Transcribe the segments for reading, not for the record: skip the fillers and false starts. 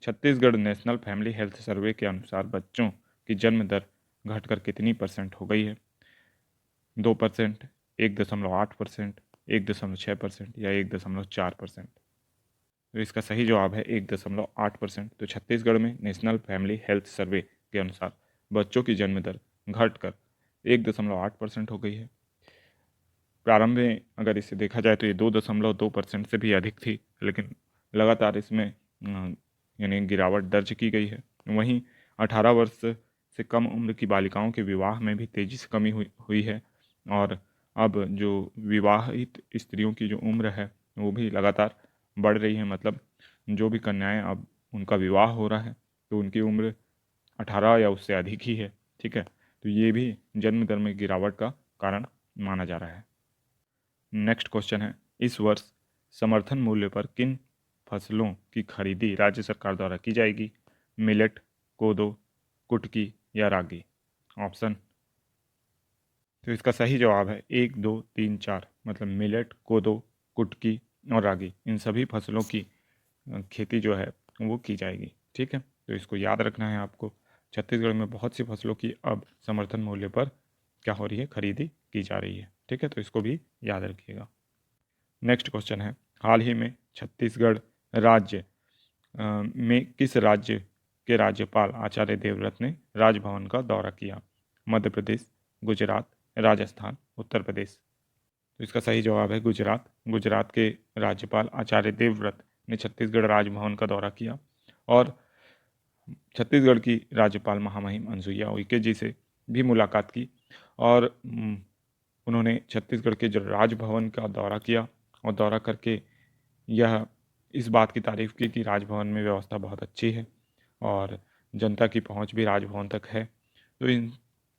Chhattisgarh national family health survey के अनुसार बच्चों की जन्म दर घटकर कितनी परसेंट हो गई है? 2%, 1.8%, 1.6% या 1.4%? तो इसका सही जवाब है 1.8%। तो छत्तीसगढ़ में नेशनल फैमिली हेल्थ सर्वे के अनुसार बच्चों की जन्म दर घटकर 1.8% हो गई है। प्रारंभ में अगर इसे देखा जाए तो ये 2.2% से भी अधिक थी, लेकिन लगातार इसमें यानी गिरावट दर्ज की गई है। वहीं 18 वर्ष से कम उम्र की बालिकाओं के विवाह में भी तेज़ी से कमी हुई है, और अब जो विवाहित स्त्रियों की जो उम्र है वो भी लगातार बढ़ रही है। मतलब जो भी कन्याएं अब उनका विवाह हो रहा है तो उनकी उम्र 18 या उससे अधिक ही है। ठीक है, तो ये भी जन्म दर में गिरावट का कारण माना जा रहा है। नेक्स्ट क्वेश्चन है, इस वर्ष समर्थन मूल्य पर किन फसलों की खरीदी राज्य सरकार द्वारा की जाएगी? मिलेट, कोदो, कुटकी या रागी? ऑप्शन, तो इसका सही जवाब है 1, 2, 3, 4, मतलब मिलेट, कोदो, कुटकी और रागी। इन सभी फसलों की खेती जो है वो की जाएगी। ठीक है, तो इसको याद रखना है आपको। छत्तीसगढ़ में बहुत सी फसलों की अब समर्थन मूल्य पर क्या हो रही है, खरीदी की जा रही है। ठीक है, तो इसको भी याद रखिएगा। नेक्स्ट क्वेश्चन है, हाल ही में छत्तीसगढ़ राज्य में किस राज्य के राज्यपाल आचार्य देवव्रत ने राजभवन का दौरा किया? मध्य प्रदेश, गुजरात, राजस्थान, उत्तर प्रदेश? तो इसका सही जवाब है गुजरात। गुजरात के राज्यपाल आचार्य देवव्रत ने छत्तीसगढ़ राजभवन का दौरा किया और छत्तीसगढ़ की राज्यपाल महामहिम अनसुईया उइके जी से भी मुलाकात की, और उन्होंने छत्तीसगढ़ के जो राजभवन का दौरा किया और दौरा करके यह इस बात की तारीफ़ की कि राजभवन में व्यवस्था बहुत अच्छी है और जनता की पहुंच भी राजभवन तक है। तो इन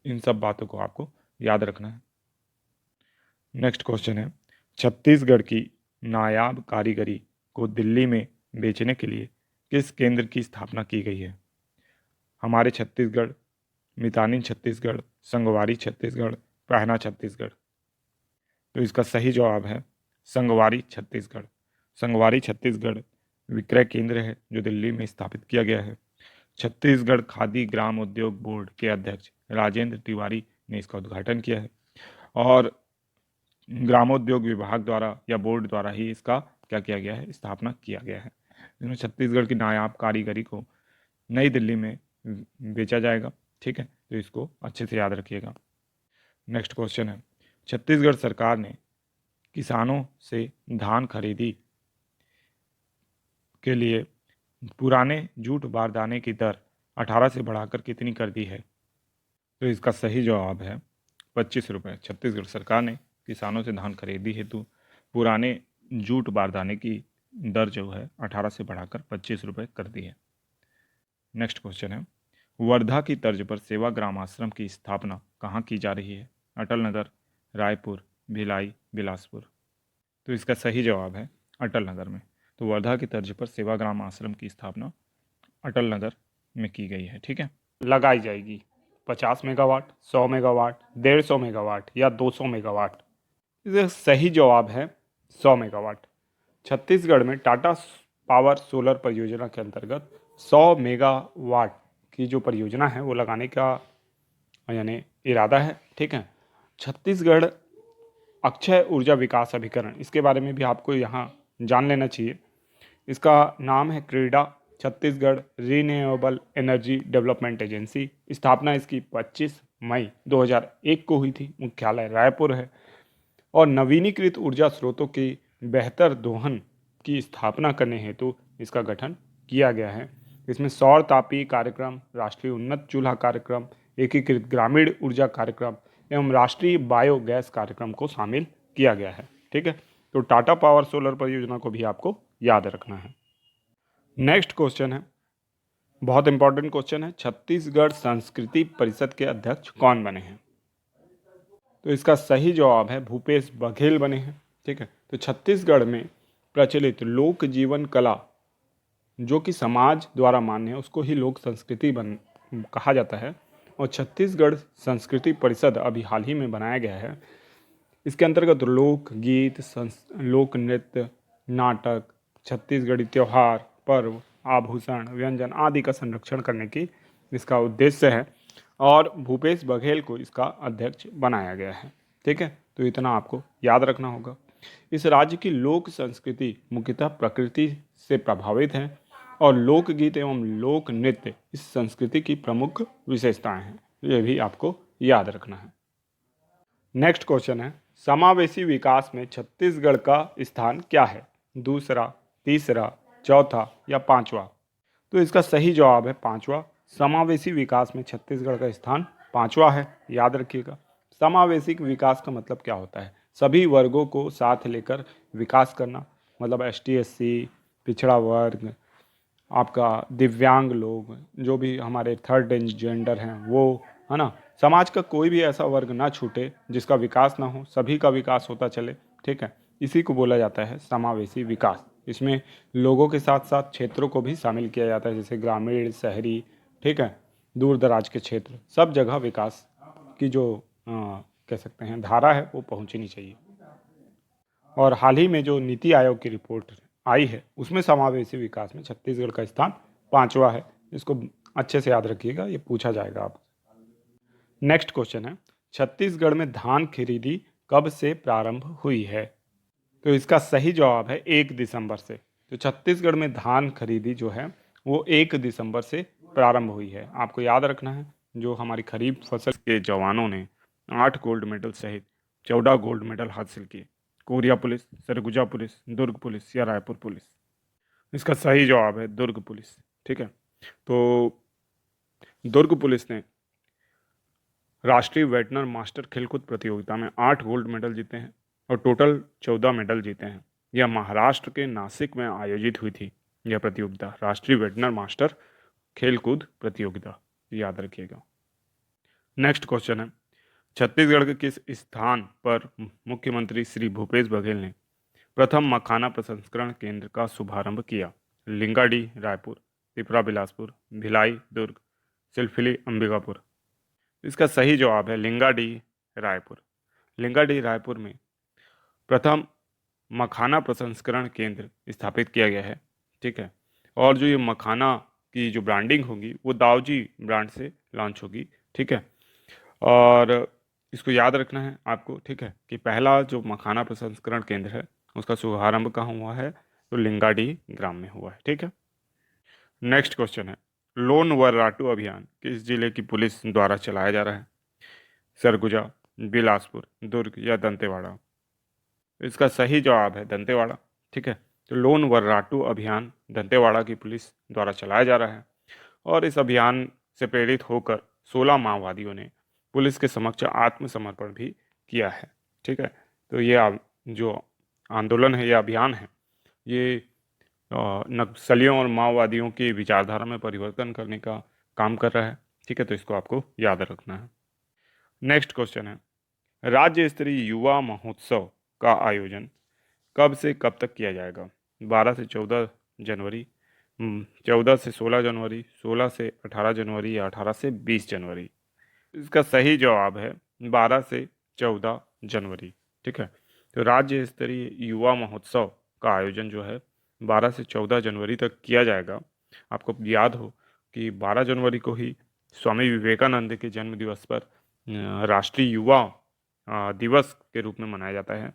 इन सब बातों को आपको याद रखना है। नेक्स्ट क्वेश्चन है, छत्तीसगढ़ की नायाब कारीगरी को दिल्ली में बेचने के लिए किस केंद्र की स्थापना की गई है? हमारे छत्तीसगढ़, मितानिन छत्तीसगढ़, संगवारी छत्तीसगढ़, पहना छत्तीसगढ़? तो इसका सही जवाब है संगवारी छत्तीसगढ़। संगवारी छत्तीसगढ़ विक्रय केंद्र है जो दिल्ली में स्थापित किया गया है। छत्तीसगढ़ खादी ग्राम उद्योग बोर्ड के अध्यक्ष राजेंद्र तिवारी ने इसका उद्घाटन किया है, और ग्रामोद्योग विभाग द्वारा या बोर्ड द्वारा ही इसका क्या किया गया है, स्थापना किया गया है। इसमें छत्तीसगढ़ की नायाब कारीगरी को नई दिल्ली में बेचा जाएगा। ठीक है, तो इसको अच्छे से याद रखिएगा। नेक्स्ट क्वेश्चन है, छत्तीसगढ़ सरकार ने किसानों से धान खरीदी के लिए पुराने जूट बारदाने की दर 18 से बढ़ाकर कितनी कर दी है? तो इसका सही जवाब है 25 रुपये। छत्तीसगढ़ सरकार ने किसानों से धान खरीदी हेतु पुराने जूट बारदाने की दर जो है 18 से बढ़ाकर 25 रुपये कर दी है। नेक्स्ट क्वेश्चन है, वर्धा की तर्ज पर सेवाग्राम आश्रम की स्थापना कहाँ की जा रही है? अटल नगर, रायपुर, भिलाई, बिलासपुर? तो इसका सही जवाब है अटल नगर में। तो वर्धा की तर्ज पर सेवाग्राम आश्रम की स्थापना अटल नगर में की गई है। ठीक है, लगाई जाएगी 50 मेगावाट, 100 मेगावाट, 150 मेगावाट या 200 मेगावाट? इसका सही जवाब है 100 मेगावाट। छत्तीसगढ़ में टाटा पावर सोलर परियोजना के अंतर्गत 100 मेगावाट की जो परियोजना है वो लगाने का यानी इरादा है। ठीक है, छत्तीसगढ़ अक्षय ऊर्जा विकास अभिकरण, इसके बारे में भी आपको यहाँ जान लेना चाहिए। इसका नाम है क्रीडा Chhattisgarh renewable energy development agency. स्थापना इसकी 25 मई 2001 को हुई थी। मुख्यालय रायपुर है और नवीनीकृत ऊर्जा स्रोतों की बेहतर दोहन की स्थापना करने हेतु इसका गठन किया गया है। इसमें सौर तापीय कार्यक्रम, राष्ट्रीय उन्नत चूल्हा कार्यक्रम, एकीकृत ग्रामीण ऊर्जा कार्यक्रम एवं राष्ट्रीय बायोगैस कार्यक्रम को शामिल किया गया है। ठीक है, तो टाटा पावर सोलर परियोजना को भी आपको याद रखना है। नेक्स्ट क्वेश्चन है, बहुत इंपॉर्टेंट क्वेश्चन है, छत्तीसगढ़ संस्कृति परिषद के अध्यक्ष कौन बने हैं? तो इसका सही जवाब है भूपेश बघेल बने हैं। ठीक है, तो छत्तीसगढ़ में प्रचलित लोक जीवन कला जो कि समाज द्वारा मान्य है उसको ही लोक संस्कृति कहा जाता है, और छत्तीसगढ़ संस्कृति परिषद अभी हाल ही में बनाया गया है। इसके अंतर्गत लोक गीत, लोक नृत्य, नाटक, छत्तीसगढ़ी त्यौहार, पर्व आभूषण, व्यंजन आदि का संरक्षण करने की इसका उद्देश्य है और भूपेश बघेल को इसका अध्यक्ष बनाया गया है। ठीक है, तो इतना आपको याद रखना होगा। इस राज्य की लोक संस्कृति मुख्यतः प्रकृति से प्रभावित है और लोकगीत एवं लोक नृत्य इस संस्कृति की प्रमुख विशेषताएं हैं। ये भी आपको याद रखना है। नेक्स्ट क्वेश्चन है, समावेशी विकास में छत्तीसगढ़ का स्थान क्या है? दूसरा, तीसरा, चौथा या पांचवा? तो इसका सही जवाब है पांचवा। समावेशी विकास में छत्तीसगढ़ का स्थान पांचवा है, याद रखिएगा। समावेशी विकास का मतलब क्या होता है? सभी वर्गों को साथ लेकर विकास करना, मतलब ST SC, पिछड़ा वर्ग, आपका दिव्यांग लोग, जो भी हमारे थर्ड जेंडर हैं वो, है ना। समाज का कोई भी ऐसा वर्ग ना छूटे जिसका विकास ना हो, सभी का विकास होता चले। ठीक है, इसी को बोला जाता है समावेशी विकास। इसमें लोगों के साथ साथ क्षेत्रों को भी शामिल किया जाता है, जैसे ग्रामीण, शहरी, ठीक है, दूर दराज के क्षेत्र, सब जगह विकास की जो कह सकते हैं धारा है वो पहुंचनी चाहिए। और हाल ही में जो नीति आयोग की रिपोर्ट आई है उसमें समावेशी विकास में छत्तीसगढ़ का स्थान पांचवा है। इसको अच्छे से याद रखिएगा, ये पूछा जाएगा आप। नेक्स्ट क्वेश्चन है, छत्तीसगढ़ में धान खरीदी कब से प्रारंभ हुई है? तो इसका सही जवाब है 1 दिसंबर से। तो छत्तीसगढ़ में धान खरीदी जो है वो 1 दिसंबर से प्रारंभ हुई है। आपको याद रखना है, जो हमारी खरीफ फसल के जवानों ने 8 गोल्ड मेडल सहित 14 गोल्ड मेडल हासिल किए। कोरिया पुलिस, सरगुजा पुलिस, दुर्ग पुलिस या रायपुर पुलिस? इसका सही जवाब है दुर्ग पुलिस। ठीक है, तो दुर्ग पुलिस ने राष्ट्रीय वेटनर मास्टर खेलकूद प्रतियोगिता में 8 गोल्ड मेडल जीते हैं और टोटल 14 मेडल जीते हैं। यह महाराष्ट्र के नासिक में आयोजित हुई थी। यह प्रतियोगिता राष्ट्रीय वेटनर मास्टर खेलकूद प्रतियोगिता, याद रखिएगा। नेक्स्ट क्वेश्चन है, छत्तीसगढ़ के किस स्थान पर मुख्यमंत्री श्री भूपेश बघेल ने प्रथम मखाना प्रसंस्करण केंद्र का शुभारंभ किया? लिंगाडी रायपुर, पिपरा बिलासपुर, भिलाई दुर्ग, सिलफिली अंबिकापुर? इसका सही जवाब है लिंगाडी रायपुर। लिंगाडी रायपुर में प्रथम मखाना प्रसंस्करण केंद्र स्थापित किया गया है। ठीक है, और जो ये मखाना की जो ब्रांडिंग होगी वो दावजी ब्रांड से लॉन्च होगी। ठीक है, और इसको याद रखना है आपको। ठीक है, कि पहला जो मखाना प्रसंस्करण केंद्र है उसका शुभारंभ कहाँ हुआ है? तो लिंगाडी ग्राम में हुआ है। ठीक है, नेक्स्ट क्वेश्चन है, लोन वर्राटू अभियान किस जिले की पुलिस द्वारा चलाया जा रहा है? सरगुजा, बिलासपुर, दुर्ग या दंतेवाड़ा? इसका सही जवाब है दंतेवाड़ा। ठीक है, तो लोन वर्राटू अभियान दंतेवाड़ा की पुलिस द्वारा चलाया जा रहा है और इस अभियान से प्रेरित होकर 16 माओवादियों ने पुलिस के समक्ष आत्मसमर्पण भी किया है। ठीक है, तो ये जो आंदोलन है, ये अभियान है, ये नक्सलियों और माओवादियों की विचारधारा में परिवर्तन करने का काम कर रहा है। ठीक है, तो इसको आपको याद रखना है। नेक्स्ट क्वेश्चन है, राज्य स्तरीय युवा महोत्सव का आयोजन कब से कब तक किया जाएगा? 12 से 14 जनवरी, 14 से 16 जनवरी, 16 से 18 जनवरी या 18 से 20 जनवरी? इसका सही जवाब है 12 से 14 जनवरी। ठीक है, तो राज्य स्तरीय युवा महोत्सव का आयोजन जो है 12 से 14 जनवरी तक किया जाएगा। आपको याद हो कि 12 जनवरी को ही स्वामी विवेकानंद के जन्म दिवस पर राष्ट्रीय युवा दिवस के रूप में मनाया जाता है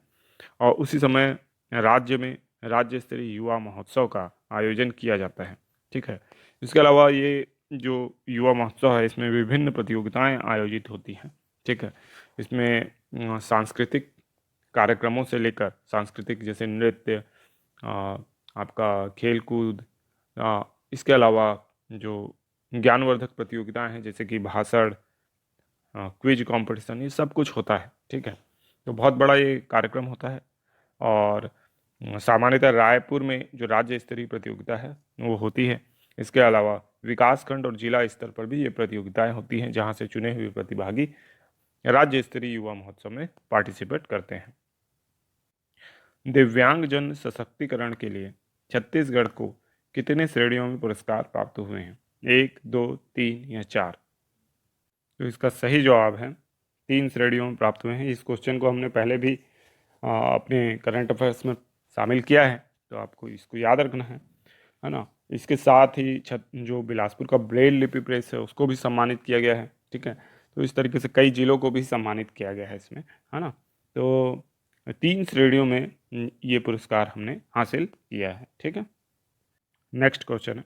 और उसी समय राज्य में राज्य स्तरीय युवा महोत्सव का आयोजन किया जाता है। ठीक है, इसके अलावा ये जो युवा महोत्सव है इसमें विभिन्न प्रतियोगिताएं आयोजित होती हैं। ठीक है, इसमें सांस्कृतिक कार्यक्रमों से लेकर सांस्कृतिक जैसे नृत्य, आपका खेल कूद, इसके अलावा जो ज्ञानवर्धक प्रतियोगिताएं हैं जैसे कि भाषण, क्विज कंपटीशन, ये सब कुछ होता है। ठीक है, तो बहुत बड़ा ये कार्यक्रम होता है और सामान्यतः रायपुर में जो राज्य स्तरीय प्रतियोगिता है वो होती है। इसके अलावा विकासखंड और जिला स्तर पर भी ये प्रतियोगिताएं होती हैं जहां से चुने हुए प्रतिभागी राज्य स्तरीय युवा महोत्सव में पार्टिसिपेट करते हैं। दिव्यांगजन सशक्तिकरण के लिए छत्तीसगढ़ को कितने श्रेणियों में पुरस्कार प्राप्त हुए हैं? 1, 2, 3 या 4? तो इसका सही जवाब है 3 श्रेणियों में प्राप्त हुए हैं। इस क्वेश्चन को हमने पहले भी अपने करंट अफेयर्स में शामिल किया है, तो आपको इसको याद रखना है ना। इसके साथ ही जो बिलासपुर का ब्रेल लिपि प्रेस है उसको भी सम्मानित किया गया है। ठीक है, तो इस तरीके से कई जिलों को भी सम्मानित किया गया है इसमें, है ना। तो 3 श्रेणियों में ये पुरस्कार हमने हासिल किया है। ठीक है, नेक्स्ट क्वेश्चन है,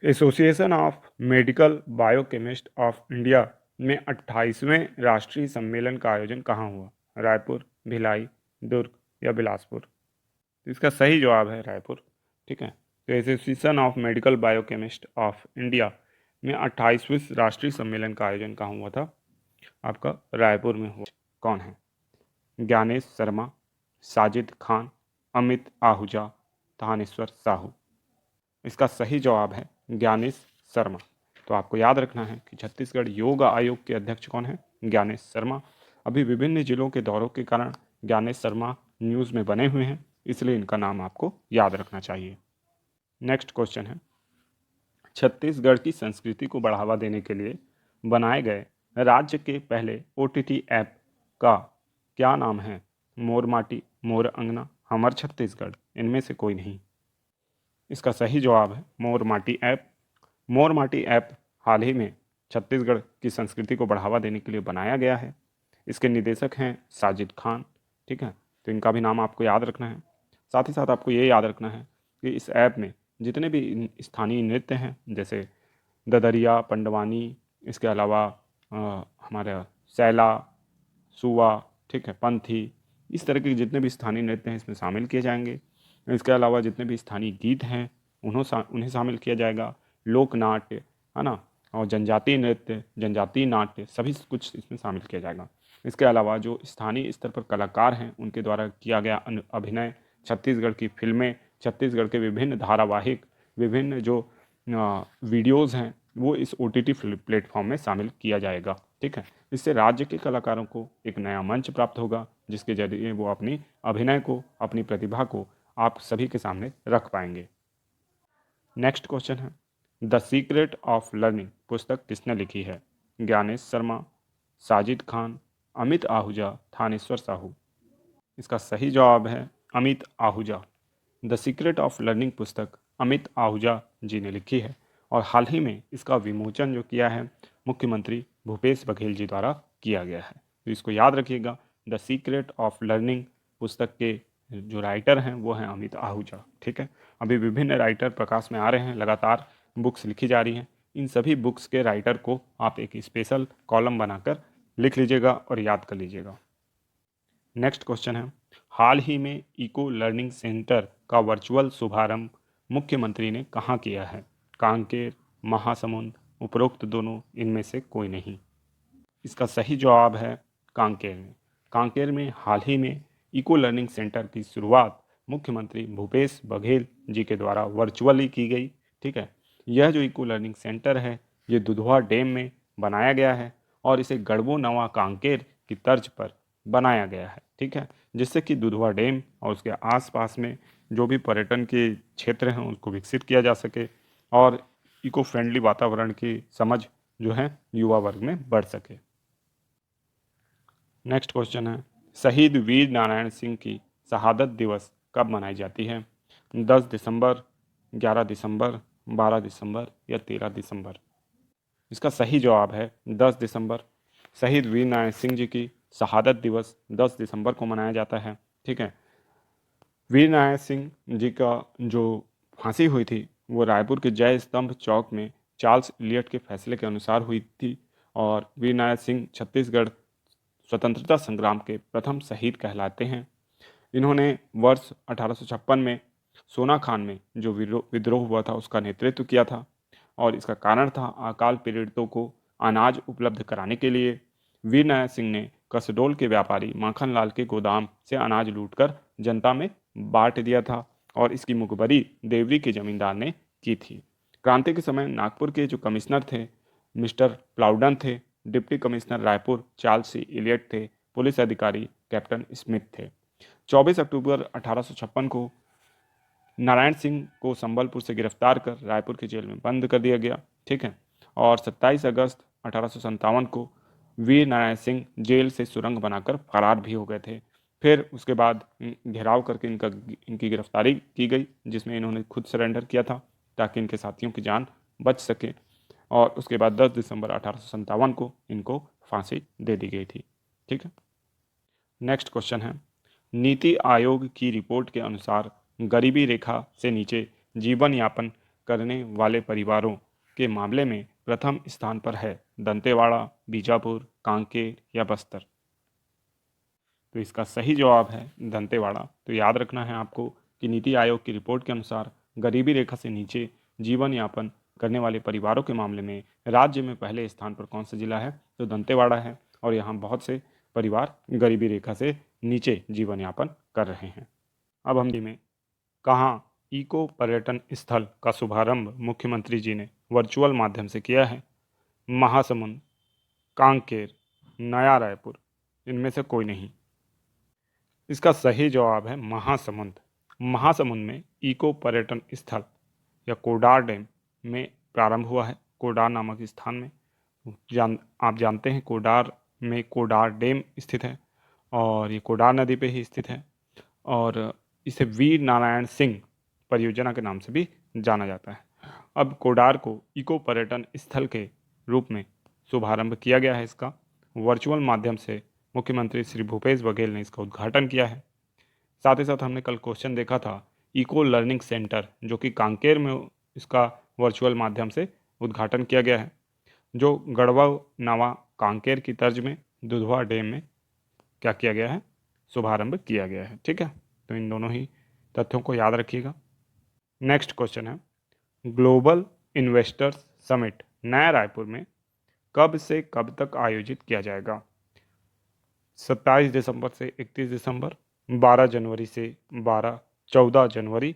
association of medical biochemist of India में 28वें राष्ट्रीय सम्मेलन का आयोजन कहाँ हुआ? रायपुर, भिलाई, दुर्ग या बिलासपुर? तो इसका सही जवाब है रायपुर। ठीक है, तो association of medical biochemist of India में 28वें राष्ट्रीय सम्मेलन का आयोजन कहाँ हुआ था? आपका रायपुर में हुआ। कौन है? ज्ञानेश शर्मा, साजिद खान, अमित आहूजा, थानेश्वर साहू? इसका सही जवाब है ज्ञानेश शर्मा। तो आपको याद रखना है कि छत्तीसगढ़ योग आयोग के अध्यक्ष कौन है? ज्ञानेश शर्मा। अभी विभिन्न जिलों के दौरों के कारण ज्ञानेश शर्मा न्यूज़ में बने हुए हैं, इसलिए इनका नाम आपको याद रखना चाहिए। नेक्स्ट क्वेश्चन है, छत्तीसगढ़ की संस्कृति को बढ़ावा देने के लिए बनाए गए राज्य के पहले OTT ऐप का क्या नाम है? मोर माटी, मोर अंगना, हमर छत्तीसगढ़? इनमें से कोई नहीं। इसका सही जवाब है मोर माटी ऐप। मोर माटी ऐप हाल ही में छत्तीसगढ़ की संस्कृति को बढ़ावा देने के लिए बनाया गया है। इसके निदेशक हैं साजिद खान। ठीक है, तो इनका भी नाम आपको याद रखना है। साथ ही साथ आपको ये याद रखना है कि इस ऐप में जितने भी स्थानीय नृत्य हैं, जैसे ददरिया, पंडवानी, इसके अलावा हमारा सैला, सुवा, ठीक है, पंथी, इस तरह के जितने भी स्थानीय नृत्य हैं इसमें शामिल किए जाएंगे। इसके अलावा जितने भी स्थानीय गीत हैं उन्हें शामिल किया जाएगा। लोक नाट्य, है ना, और जनजातीय नृत्य, जनजातीय नाट्य, सभी कुछ इसमें शामिल किया जाएगा। इसके अलावा जो स्थानीय स्तर पर कलाकार हैं उनके द्वारा किया गया अभिनय, छत्तीसगढ़ की फिल्में, छत्तीसगढ़ के विभिन्न धारावाहिक, विभिन्न जो वीडियोज़ हैं वो इस OTT प्लेटफॉर्म में शामिल किया जाएगा। ठीक है, इससे राज्य के कलाकारों को एक नया मंच प्राप्त होगा जिसके जरिए वो अपनी अभिनय को, अपनी प्रतिभा को आप सभी के सामने रख पाएंगे। नेक्स्ट क्वेश्चन है, द सीक्रेट ऑफ लर्निंग पुस्तक किसने लिखी है? ज्ञानेश शर्मा, साजिद खान, अमित आहूजा, थानेश्वर साहू? इसका सही जवाब है Amit Ahuja. The secret of learning पुस्तक अमित आहूजा जी ने लिखी है और हाल ही में इसका विमोचन जो किया है मुख्यमंत्री भूपेश बघेल जी द्वारा किया गया है। तो इसको याद रखिएगा, द सीक्रेट ऑफ लर्निंग पुस्तक के जो राइटर हैं वो हैं अमित आहूजा। ठीक है, अभी विभिन्न राइटर प्रकाश में आ रहे हैं, लगातार बुक्स लिखी जा रही हैं। इन सभी बुक्स के राइटर को आप एक स्पेशल कॉलम बनाकर लिख लीजिएगा और याद कर लीजिएगा। नेक्स्ट क्वेश्चन है, हाल ही में इको लर्निंग सेंटर का वर्चुअल शुभारंभ मुख्यमंत्री ने कहाँ किया है? कांकेर, महासमुंद, उपरोक्त दोनों, इनमें से कोई नहीं। इसका सही जवाब है कांकेर में। कांकेर में हाल ही में इको लर्निंग सेंटर की शुरुआत मुख्यमंत्री भूपेश बघेल जी के द्वारा वर्चुअली की गई। ठीक है, यह जो इको लर्निंग सेंटर है ये दुधवा डैम में बनाया गया है और इसे गढ़बो नवा कांकेर की तर्ज पर बनाया गया है। ठीक है, जिससे कि दुधवा डैम और उसके आसपास में जो भी पर्यटन के क्षेत्र हैं उसको विकसित किया जा सके और इको फ्रेंडली वातावरण की समझ जो है युवा वर्ग में बढ़ सके। नेक्स्ट क्वेश्चन है, शहीद वीर नारायण सिंह की शहादत दिवस कब मनाई जाती है? 10 दिसंबर, 11 दिसंबर, 12 दिसंबर या 13 दिसंबर? इसका सही जवाब है 10 दिसंबर। शहीद वीर नारायण सिंह जी की शहादत दिवस 10 दिसंबर को मनाया जाता है। ठीक है, वीर नारायण सिंह जी का जो फांसी हुई थी वो रायपुर के जय स्तंभ चौक में चार्ल्स इलियट के फैसले के अनुसार हुई थी और वीर नारायण सिंह छत्तीसगढ़ स्वतंत्रता संग्राम के प्रथम शहीद कहलाते हैं। इन्होंने वर्ष 1856 में सोना खान में जो विद्रोह हुआ था उसका नेतृत्व किया था और इसका कारण था अकाल पीड़ितों को अनाज उपलब्ध कराने के लिए वीर नारायण सिंह ने कसडोल के व्यापारी माखनलाल के गोदाम से अनाज लूटकर जनता में बांट दिया था और इसकी मुखबरी देवरी के जमींदार ने की थी। क्रांति के समय नागपुर के जो कमिश्नर थे मिस्टर प्लाउडन थे, डिप्टी कमिश्नर रायपुर चार्ल्स सी इलियट थे, पुलिस अधिकारी कैप्टन स्मिथ थे। 24 अक्टूबर 1856 को नारायण सिंह को संबलपुर से गिरफ्तार कर रायपुर की जेल में बंद कर दिया गया। ठीक है, और 27 अगस्त 1857 को वीर नारायण सिंह जेल से सुरंग बनाकर फरार भी हो गए थे। फिर उसके बाद घेराव करके इनकी गिरफ्तारी की गई, जिसमें इन्होंने खुद सरेंडर किया था ताकि इनके साथियों की जान बच सके। और उसके बाद 10 दिसंबर 1857 को इनको फांसी दे दी गई थी। ठीक है। नेक्स्ट क्वेश्चन है, नीति आयोग की रिपोर्ट के अनुसार गरीबी रेखा से नीचे जीवन यापन करने वाले परिवारों के मामले में प्रथम स्थान पर है दंतेवाड़ा, बीजापुर, कांकेर या बस्तर। तो इसका सही जवाब है दंतेवाड़ा। तो याद रखना है आपको कि नीति आयोग की रिपोर्ट के अनुसार गरीबी रेखा से नीचे जीवन यापन करने वाले परिवारों के मामले में राज्य में पहले स्थान पर कौन सा जिला है? तो दंतेवाड़ा है। और यहाँ बहुत से परिवार गरीबी रेखा से नीचे जीवन यापन कर रहे हैं। अब हम में कहाँ इको पर्यटन स्थल का शुभारंभ मुख्यमंत्री जी ने वर्चुअल माध्यम से किया है? महासमुंद, कांकेर, नया रायपुर, इनमें से कोई नहीं। इसका सही जवाब है महासमुंद। महासमुंद में इको पर्यटन स्थल या कोडार डैम में प्रारंभ हुआ है, कोडार नामक स्थान में। आप जानते हैं कोडार में कोडार डैम स्थित है और ये कोडार नदी पे ही स्थित है और इसे वीर नारायण सिंह परियोजना के नाम से भी जाना जाता है। अब कोडार को इको पर्यटन स्थल के रूप में शुभारंभ किया गया है। इसका वर्चुअल माध्यम से मुख्यमंत्री श्री भूपेश बघेल ने इसका उद्घाटन किया है। साथ ही साथ हमने कल क्वेश्चन देखा था इको लर्निंग सेंटर, जो कि कांकेर में इसका वर्चुअल माध्यम से उद्घाटन किया गया है, जो गढ़वा नावा कांकेर की तर्ज में दुधवा डैम में क्या किया गया है? शुभारंभ किया गया है। ठीक है, तो इन दोनों ही तथ्यों को याद रखिएगा। नेक्स्ट क्वेश्चन है, ग्लोबल इन्वेस्टर्स समिट नया रायपुर में कब से कब तक आयोजित किया जाएगा? 27 दिसंबर से 31 दिसंबर, 12 जनवरी से 14 जनवरी,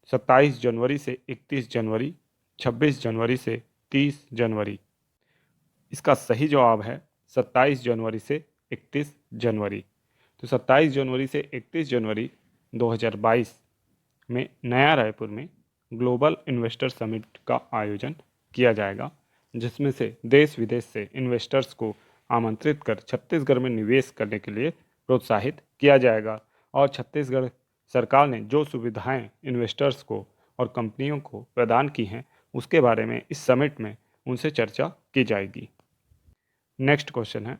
27 जनवरी से 31 जनवरी, 26 जनवरी से 30 जनवरी। इसका सही जवाब है 27 जनवरी से 31 जनवरी। तो 27 जनवरी से 31 जनवरी 2022 में नया रायपुर में ग्लोबल इन्वेस्टर समिट का आयोजन किया जाएगा, जिसमें से देश विदेश से इन्वेस्टर्स को आमंत्रित कर छत्तीसगढ़ में निवेश करने के लिए प्रोत्साहित किया जाएगा। और छत्तीसगढ़ सरकार ने जो सुविधाएं इन्वेस्टर्स को और कंपनियों को प्रदान की हैं, उसके बारे में इस समिट में उनसे चर्चा की जाएगी। नेक्स्ट क्वेश्चन है,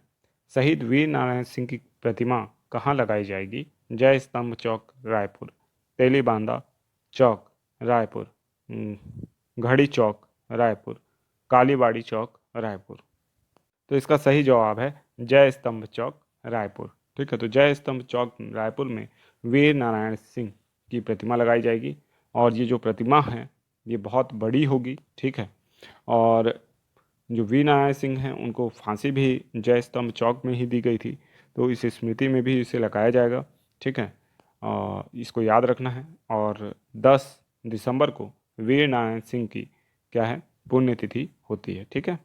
शहीद वीर नारायण सिंह की प्रतिमा कहाँ लगाई जाएगी? जय स्तंभ चौक रायपुर, तेलीबांधा चौक रायपुर, घड़ी चौक रायपुर, कालीबाड़ी चौक रायपुर। तो इसका सही जवाब है जय स्तंभ चौक रायपुर। ठीक है, तो जय स्तंभ चौक रायपुर में वीर नारायण सिंह की प्रतिमा लगाई जाएगी और ये जो प्रतिमा है ये बहुत बड़ी होगी। ठीक है, और जो वीर नारायण सिंह हैं उनको फांसी भी जय स्तंभ चौक में ही दी गई थी, तो इस स्मृति में भी इसे लगाया जाएगा। ठीक है, इसको याद रखना है। और 10 दिसंबर को वीर नारायण सिंह की क्या है? पुण्यतिथि होती है। ठीक है।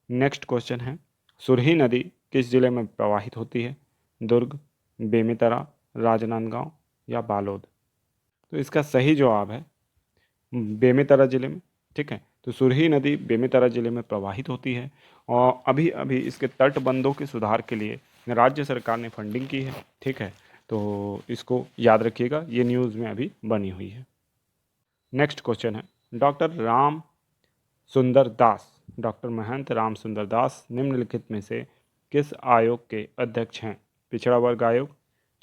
नेक्स्ट क्वेश्चन है, सुरही नदी किस जिले में प्रवाहित होती है? दुर्ग, बेमेतरा, राजनांदगांव या बालोद? तो इसका सही जवाब है बेमेतरा जिले में। ठीक है, तो सुरही नदी बेमेतरा जिले में प्रवाहित होती है और अभी अभी इसके तटबंधों के सुधार के लिए राज्य सरकार ने फंडिंग की है। ठीक है, तो इसको याद रखिएगा, ये न्यूज़ में अभी बनी हुई है। नेक्स्ट क्वेश्चन है, डॉक्टर राम सुंदर दास, डॉक्टर महंत राम सुंदर दास निम्नलिखित में से किस आयोग के अध्यक्ष हैं? पिछड़ा वर्ग आयोग,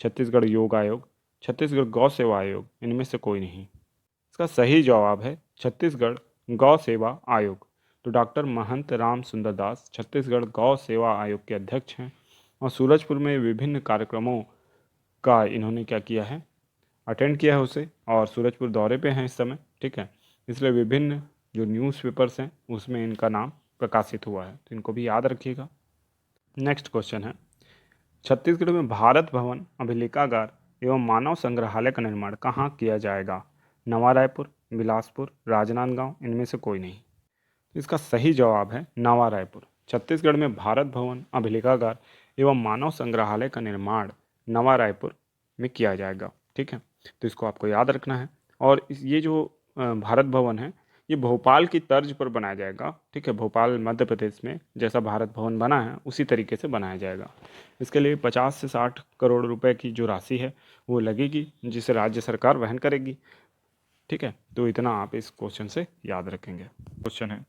छत्तीसगढ़ योग आयोग, छत्तीसगढ़ गौ सेवा आयोग, इनमें से कोई नहीं। इसका सही जवाब है छत्तीसगढ़ गौ सेवा आयोग। तो डॉक्टर महंत राम सुंदर दास छत्तीसगढ़ गौ सेवा आयोग के अध्यक्ष हैं और सूरजपुर में विभिन्न कार्यक्रमों का इन्होंने क्या किया है? अटेंड किया है उसे, और सूरजपुर दौरे पे हैं इस समय। ठीक है, इसलिए विभिन्न जो न्यूज़पेपर्स हैं उसमें इनका नाम प्रकाशित हुआ है, तो इनको भी याद रखिएगा। नेक्स्ट क्वेश्चन है, छत्तीसगढ़ में भारत भवन, अभिलेखागार एवं मानव संग्रहालय का निर्माण कहाँ किया जाएगा? नवा रायपुर, बिलासपुर, राजनांदगांव, इनमें से कोई नहीं। इसका सही जवाब है नवा रायपुर। छत्तीसगढ़ में भारत भवन, अभिलेखागार एवं मानव संग्रहालय का निर्माण नवा रायपुर में किया जाएगा। ठीक है, तो इसको आपको याद रखना है। और ये जो भारत भवन है ये भोपाल की तर्ज पर बनाया जाएगा। ठीक है, भोपाल मध्य प्रदेश में जैसा भारत भवन बना है उसी तरीके से बनाया जाएगा। इसके लिए 50 से 60 करोड़ रुपए की जो राशि है वो लगेगी, जिसे राज्य सरकार वहन करेगी। ठीक है, तो इतना आप इस क्वेश्चन से याद रखेंगे। क्वेश्चन है,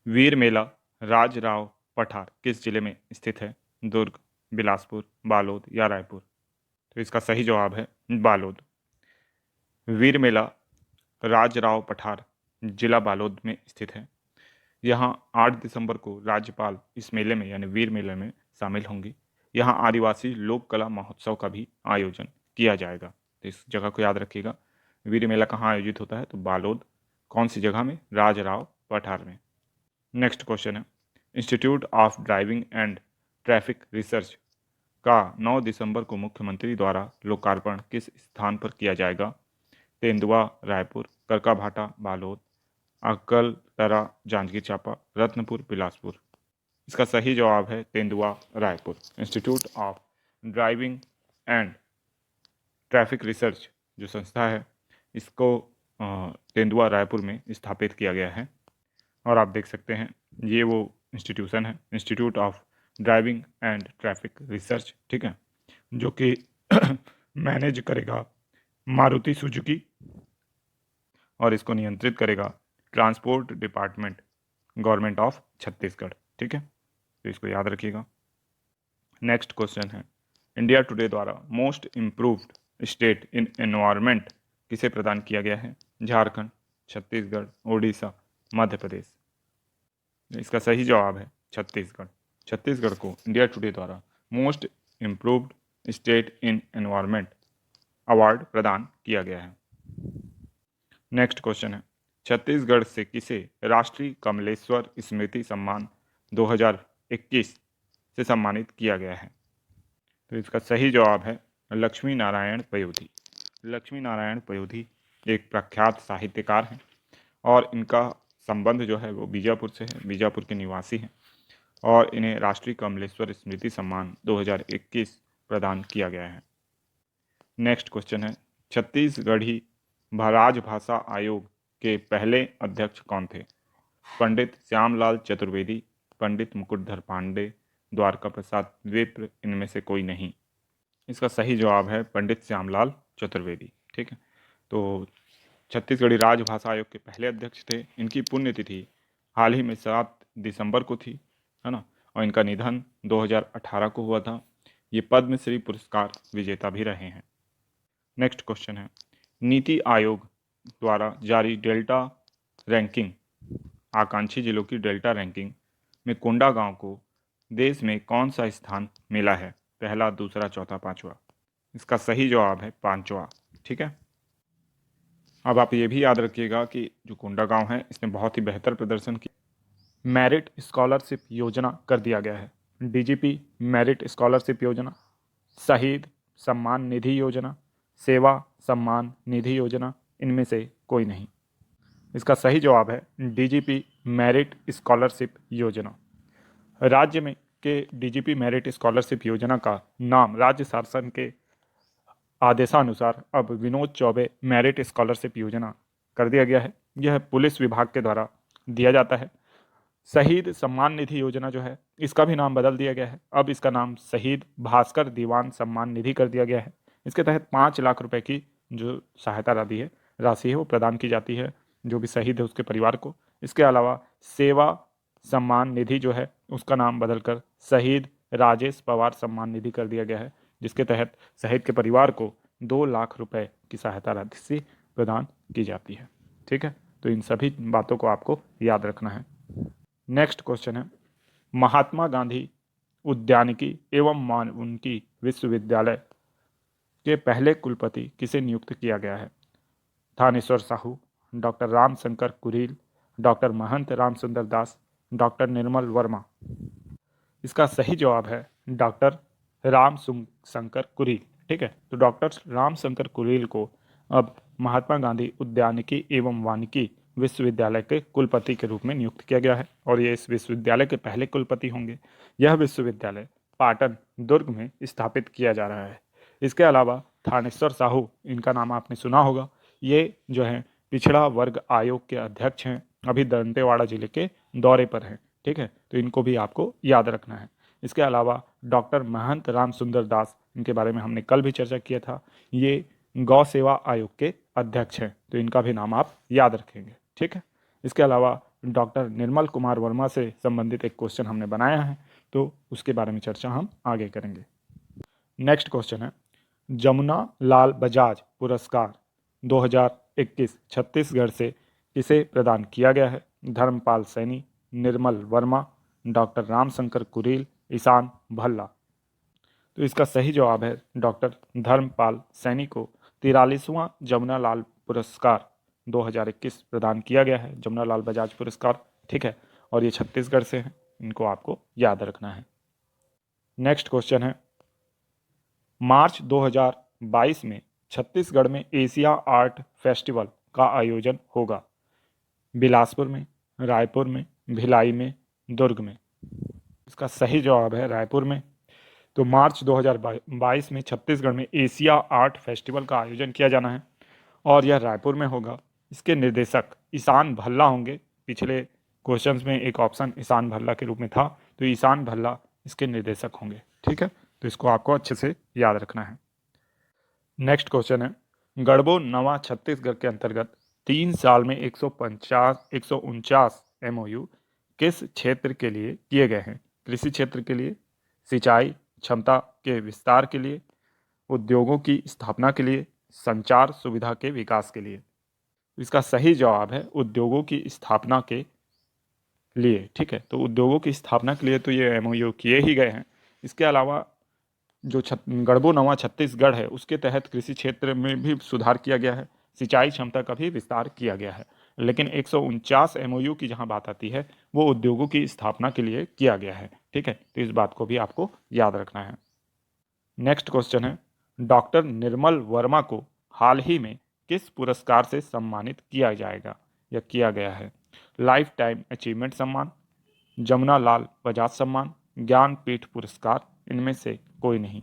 वीर मेला राजराव पठार किस जिले में स्थित है? दुर्ग, बिलासपुर, बालोद या रायपुर? तो इसका सही जवाब है बालोद। वीर मेला राजराव पठार जिला बालोद में स्थित है। यहाँ 8 दिसंबर को राज्यपाल इस मेले में यानी वीर मेले में शामिल होंगी। यहाँ आदिवासी लोक कला महोत्सव का भी आयोजन किया जाएगा। तो इस जगह को याद रखिएगा। वीर मेला कहाँ आयोजित होता है? तो बालोद। कौन सी जगह में? राजराव पठार में। नेक्स्ट क्वेश्चन है, institute of driving and traffic research का 9 दिसंबर को मुख्यमंत्री द्वारा लोकार्पण किस स्थान पर किया जाएगा? तेंदुआ रायपुर, करकाभाटा बालोद, अकलतरा जांजगीर चांपा, रत्नपुर बिलासपुर? इसका सही जवाब है तेंदुआ Raipur. Institute of driving and traffic research जो संस्था है इसको तेंदुआ रायपुर में स्थापित किया गया है। और आप देख सकते हैं ये वो इंस्टीट्यूशन है, institute of driving and traffic research. ठीक है, जो कि मैनेज करेगा मारुति सुजुकी और इसको नियंत्रित करेगा transport department, government of Chhattisgarh. ठीक है, तो इसको याद रखिएगा। नेक्स्ट क्वेश्चन है, इंडिया टुडे द्वारा most improved state in environment किसे प्रदान किया गया है? झारखंड, छत्तीसगढ़, उड़ीसा, मध्य प्रदेश? इसका सही जवाब है छत्तीसगढ़। छत्तीसगढ़ को इंडिया टुडे द्वारा most improved state in environment award प्रदान किया गया है। नेक्स्ट क्वेश्चन है, छत्तीसगढ़ से किसे राष्ट्रीय कमलेश्वर स्मृति सम्मान 2021 से सम्मानित किया गया है? तो इसका सही जवाब है लक्ष्मी नारायण पयोधी। लक्ष्मी नारायण पयोधी एक प्रख्यात साहित्यकार हैं और इनका संबंध जो है वो बीजापुर से है, बीजापुर के निवासी हैं और इन्हें राष्ट्रीय कमलेश्वर स्मृति सम्मान 2021 प्रदान किया गया है। नेक्स्ट क्वेश्चन है, छत्तीसगढ़ी राजभाषा आयोग के पहले अध्यक्ष कौन थे? पंडित श्यामलाल चतुर्वेदी, पंडित मुकुटधर पांडे, द्वारका प्रसाद विप्र, इनमें से कोई नहीं? इसका सही जवाब है पंडित श्यामलाल चतुर्वेदी। ठीक है, तो छत्तीसगढ़ी राजभाषा आयोग के पहले अध्यक्ष थे। इनकी पुण्यतिथि हाल ही में 7 दिसंबर को थी, है ना, और इनका निधन 2018 को हुआ था। ये पद्मश्री पुरस्कार विजेता भी रहे हैं। नेक्स्ट क्वेश्चन है, नीति आयोग द्वारा जारी डेल्टा रैंकिंग, आकांक्षी जिलों की डेल्टा रैंकिंग में कोंडागांव को देश में कौन सा स्थान मिला है? पहला, दूसरा, चौथा, पांचवा? इसका सही जवाब है पांचवा। ठीक है, अब आप ये भी याद रखिएगा कि जो कोंडागांव है इसने बहुत ही बेहतर प्रदर्शन किया। मेरिट स्कॉलरशिप योजना कर दिया गया है। डीजीपी मेरिट स्कॉलरशिप योजना, शहीद सम्मान निधि योजना, सेवा सम्मान निधि योजना, इनमें से कोई नहीं। इसका सही जवाब है डीजीपी मेरिट स्कॉलरशिप योजना। राज्य में के डीजीपी मेरिट स्कॉलरशिप योजना का नाम राज्य शासन के आदेशानुसार अब विनोद चौबे मेरिट स्कॉलरशिप योजना कर दिया गया है। यह पुलिस विभाग के द्वारा दिया जाता है। शहीद सम्मान निधि योजना जो है इसका भी नाम बदल दिया गया है। अब इसका नाम शहीद भास्कर दीवान सम्मान निधि कर दिया गया है। इसके तहत 5 लाख रुपए की जो सहायता राशि है वो प्रदान की जाती है जो भी शहीद है उसके परिवार को। इसके अलावा सेवा सम्मान निधि जो है उसका नाम बदलकर शहीद राजेश पवार सम्मान निधि कर दिया गया है, जिसके तहत शहीद के परिवार को 2 लाख रुपए की सहायता राशि प्रदान की जाती है। ठीक है, तो इन सभी बातों को आपको याद रखना है। नेक्स्ट क्वेश्चन है, महात्मा गांधी उद्यानिकी एवं मानविकी विश्वविद्यालय के पहले कुलपति किसे नियुक्त किया गया है? थानेश्वर साहू, डॉक्टर रामशंकर कुरील, डॉक्टर महंत रामसुंदर दास, डॉक्टर निर्मल वर्मा? इसका सही जवाब है डॉक्टर रामशंकर कुरील। ठीक है, तो डॉक्टर रामशंकर कुरील को अब महात्मा गांधी उद्यानिकी एवं वानिकी विश्वविद्यालय के कुलपति के रूप में नियुक्त किया गया है और ये इस विश्वविद्यालय के पहले कुलपति होंगे। यह विश्वविद्यालय पाटन दुर्ग में स्थापित किया जा रहा है। इसके अलावा थानेश्वर साहू, इनका नाम आपने सुना होगा, ये जो है पिछड़ा वर्ग आयोग के अध्यक्ष हैं, अभी दंतेवाड़ा जिले के दौरे पर हैं। ठीक है, तो इनको भी आपको याद रखना है। इसके अलावा डॉक्टर महंत राम सुंदर दास, इनके बारे में हमने कल भी चर्चा किया था, ये गौ सेवा आयोग के अध्यक्ष हैं, तो इनका भी नाम आप याद रखेंगे। ठीक है, इसके अलावा डॉक्टर निर्मल कुमार वर्मा से संबंधित एक क्वेश्चन हमने बनाया है, तो उसके बारे में चर्चा हम आगे करेंगे। नेक्स्ट क्वेश्चन है, जमुना लाल बजाज पुरस्कार 2021 छत्तीसगढ़ से किसे प्रदान किया गया है? धर्मपाल सैनी, निर्मल वर्मा, डॉक्टर रामशंकर कुरील, ईशान भल्ला। तो इसका सही जवाब है डॉक्टर धर्मपाल सैनी को 43वां जमुना लाल पुरस्कार 2021 प्रदान किया गया है, जमुना लाल बजाज पुरस्कार। ठीक है, और ये छत्तीसगढ़ से है, इनको आपको याद रखना है। नेक्स्ट क्वेश्चन है, मार्च 2022 में छत्तीसगढ़ में एशिया आर्ट फेस्टिवल का आयोजन होगा। बिलासपुर में, रायपुर में, भिलाई में, दुर्ग में। इसका सही जवाब है रायपुर में। तो मार्च 2022 में छत्तीसगढ़ में एशिया आर्ट फेस्टिवल का आयोजन किया जाना है और यह रायपुर में होगा। इसके निर्देशक ईशान भल्ला होंगे। पिछले क्वेश्चंस में एक ऑप्शन ईशान भल्ला के रूप में था, तो ईशान भल्ला इसके निर्देशक होंगे। ठीक है, तो इसको आपको अच्छे से याद रखना है। नेक्स्ट क्वेश्चन है, गढ़बो नवा छत्तीसगढ़ के अंतर्गत 3 साल में 149 MOU किस क्षेत्र के लिए किए गए हैं? कृषि क्षेत्र के लिए, सिंचाई क्षमता के विस्तार के लिए, उद्योगों की स्थापना के लिए, संचार सुविधा के विकास के लिए। इसका सही जवाब है उद्योगों की स्थापना के लिए। ठीक है, तो उद्योगों की स्थापना के लिए तो ये MOU किए ही गए हैं। इसके अलावा जो गढ़बो नवा छत्तीसगढ़ है उसके तहत कृषि क्षेत्र में भी सुधार किया गया है, सिंचाई क्षमता का भी विस्तार किया गया है। लेकिन 149 MOU की जहां बात आती है वो उद्योगों की स्थापना के लिए किया गया है। ठीक है, तो इस बात को भी आपको याद रखना है। नेक्स्ट क्वेश्चन है, डॉक्टर निर्मल वर्मा को हाल ही में किस पुरस्कार से सम्मानित किया जाएगा या किया गया है? लाइफ टाइम अचीवमेंट सम्मान, जमुना लाल बजाज सम्मान, ज्ञानपीठ पुरस्कार, इनमें से कोई नहीं।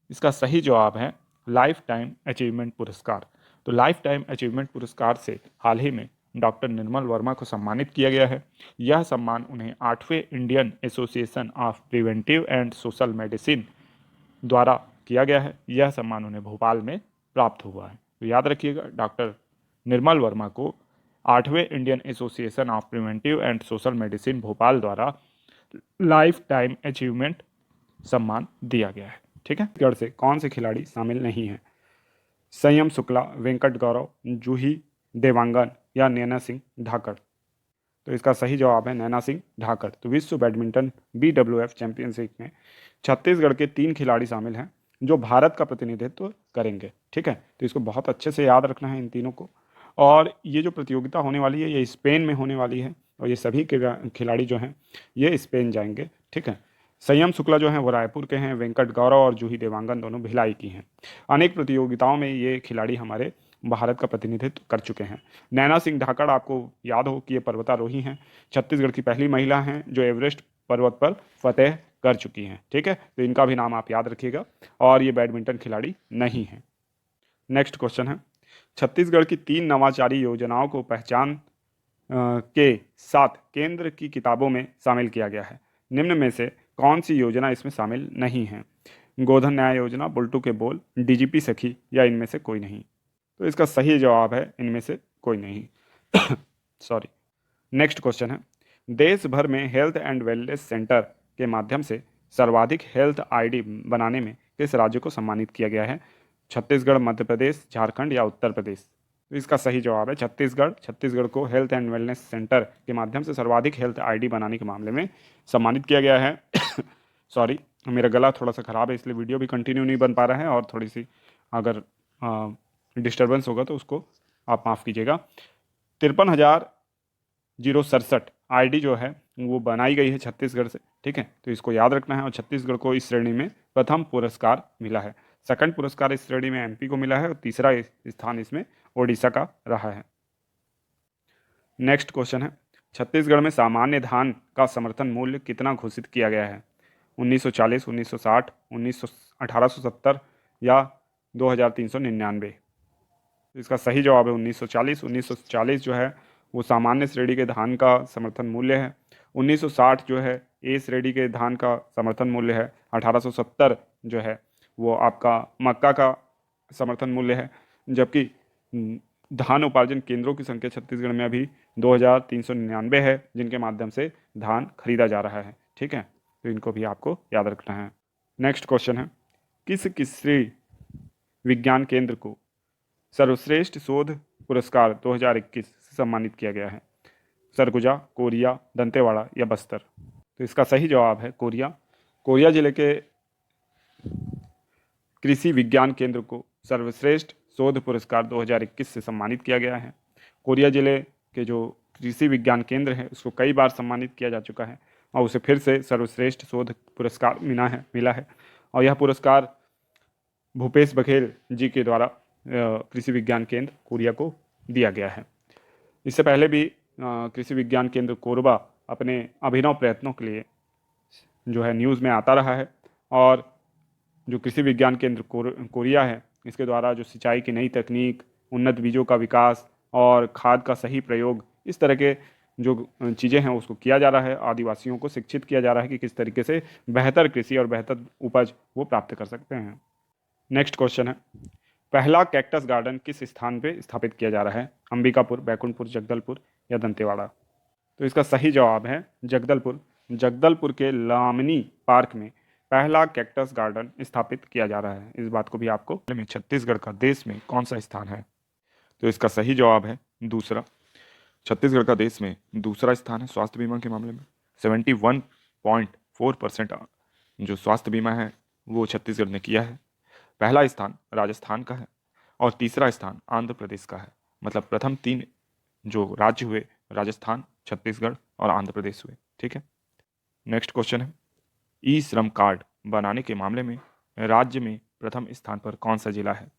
इसका सही जवाब है लाइफ टाइम अचीवमेंट पुरस्कार। तो लाइफ टाइम अचीवमेंट पुरस्कार से हाल ही में डॉक्टर निर्मल वर्मा को सम्मानित किया गया है। यह सम्मान उन्हें 8वें Indian Association of Preventive and Social Medicine द्वारा किया गया है। यह सम्मान उन्हें भोपाल में प्राप्त हुआ है। तो याद रखिएगा, डॉक्टर निर्मल वर्मा को 8वें Indian Association of Preventive and Social Medicine Bhopal द्वारा लाइफ टाइम अचीवमेंट सम्मान दिया गया है। ठीक है, छत्तीसगढ़ से कौन से खिलाड़ी शामिल नहीं हैं? संयम शुक्ला, वेंकट गौरव, जूही देवांगन या नैना सिंह ढाकड़। तो इसका सही जवाब है नैना सिंह ढाकड़। तो विश्व बैडमिंटन BWF चैंपियनशिप में छत्तीसगढ़ के 3 खिलाड़ी शामिल हैं जो भारत का प्रतिनिधित्व करेंगे। ठीक है, तो इसको बहुत अच्छे से याद रखना है इन तीनों को। और ये जो प्रतियोगिता होने वाली है ये स्पेन में होने वाली है और ये सभी खिलाड़ी जो हैं ये स्पेन जाएंगे। ठीक है, संयम शुक्ला जो हैं वो रायपुर के हैं, वेंकट गौरव और जूही देवांगन दोनों भिलाई की हैं। अनेक प्रतियोगिताओं में ये खिलाड़ी हमारे भारत का प्रतिनिधित्व कर चुके हैं। नैना सिंह ढाकड़ आपको याद हो कि ये पर्वतारोही हैं, छत्तीसगढ़ की पहली महिला हैं जो एवरेस्ट पर्वत पर फतेह कर चुकी हैं। ठीक है, तो इनका भी नाम आप याद रखिएगा और ये बैडमिंटन खिलाड़ी नहीं हैं। नेक्स्ट क्वेश्चन है, छत्तीसगढ़ की 3 नवाचारी योजनाओं को पहचान के साथ केंद्र की किताबों में शामिल किया गया है। निम्न में से कौन सी योजना इसमें शामिल नहीं है? गोधन न्याय योजना, बुल्टू के बोल, DGP सखी या इनमें से कोई नहीं। तो इसका सही जवाब है इनमें से कोई नहीं। सॉरी। नेक्स्ट क्वेश्चन है, देश भर में हेल्थ एंड वेलनेस सेंटर के माध्यम से सर्वाधिक हेल्थ ID बनाने में किस राज्य को सम्मानित किया गया है? छत्तीसगढ़, मध्य प्रदेश, झारखंड या उत्तर प्रदेश। तो इसका सही जवाब है छत्तीसगढ़। छत्तीसगढ़ को हेल्थ एंड वेलनेस सेंटर के माध्यम से सर्वाधिक हेल्थ ID बनाने के मामले में सम्मानित किया गया है। सॉरी, मेरा गला थोड़ा सा ख़राब है इसलिए वीडियो भी कंटिन्यू नहीं बन पा रहा है और थोड़ी सी अगर डिस्टर्बेंस होगा तो उसको आप माफ़ कीजिएगा। 53,067 ID जो है वो बनाई गई है छत्तीसगढ़ से। ठीक है, तो इसको याद रखना है और छत्तीसगढ़ को इस श्रेणी में प्रथम पुरस्कार मिला है। सेकंड पुरस्कार इस श्रेणी में MP को मिला है और तीसरा स्थान इसमें ओडिशा का रहा है। नेक्स्ट क्वेश्चन है, छत्तीसगढ़ में सामान्य धान का समर्थन मूल्य कितना घोषित किया गया है? 1940, 1960, 1870 या 2399। इसका सही जवाब है 1940। 1940 जो है वो सामान्य श्रेणी के धान का समर्थन मूल्य है। 1960 जो है ए श्रेणी के धान का समर्थन मूल्य है। 1870 जो है वो आपका मक्का का समर्थन मूल्य है। जबकि धान उपार्जन केंद्रों की संख्या छत्तीसगढ़ में अभी 2399 है, जिनके माध्यम से धान खरीदा जा रहा है। ठीक है, तो इनको भी आपको याद रखना है। नेक्स्ट क्वेश्चन है, किस कृषि विज्ञान केंद्र को सर्वश्रेष्ठ शोध पुरस्कार 2021 से सम्मानित किया गया है? सरगुजा, कोरिया, दंतेवाड़ा या बस्तर? तो इसका सही जवाब है कोरिया। कोरिया जिले के कृषि विज्ञान केंद्र को सर्वश्रेष्ठ शोध पुरस्कार 2021 से सम्मानित किया गया है। कोरिया जिले के जो कृषि विज्ञान केंद्र है उसको कई बार सम्मानित किया जा चुका है और उसे फिर से सर्वश्रेष्ठ शोध पुरस्कार मिला है। और यह पुरस्कार भूपेश बघेल जी के द्वारा कृषि विज्ञान केंद्र कोरिया को दिया गया है। इससे पहले भी कृषि विज्ञान केंद्र कोरबा अपने अभिनव प्रयत्नों के लिए जो है न्यूज़ में आता रहा है। और जो कृषि विज्ञान केंद्र कोरिया है, इसके द्वारा जो सिंचाई की नई तकनीक, उन्नत बीजों का विकास और खाद का सही प्रयोग, इस तरह के जो चीज़ें हैं उसको किया जा रहा है। आदिवासियों को शिक्षित किया जा रहा है कि किस तरीके से बेहतर कृषि और बेहतर उपज वो प्राप्त कर सकते हैं। नेक्स्ट क्वेश्चन है, पहला कैक्टस गार्डन किस स्थान पे स्थापित किया जा रहा है? अंबिकापुर, बैकुंठपुर, जगदलपुर या दंतेवाड़ा? तो इसका सही जवाब है जगदलपुर। जगदलपुर के लामनी पार्क में पहला कैक्टस गार्डन स्थापित किया जा रहा है। इस बात को भी आपको में छत्तीसगढ़ का देश में कौन सा स्थान है? तो इसका सही जवाब है दूसरा। छत्तीसगढ़ का देश में दूसरा स्थान है स्वास्थ्य बीमा के मामले में। 71.4% जो स्वास्थ्य बीमा है वो छत्तीसगढ़ ने किया है। पहला स्थान राजस्थान का है और तीसरा स्थान आंध्र प्रदेश का है। मतलब प्रथम 3 जो राज्य हुए राजस्थान, छत्तीसगढ़ और आंध्र प्रदेश हुए। ठीक है, नेक्स्ट क्वेश्चन है, ई श्रम कार्ड बनाने के मामले में राज्य में प्रथम स्थान पर कौन सा जिला है?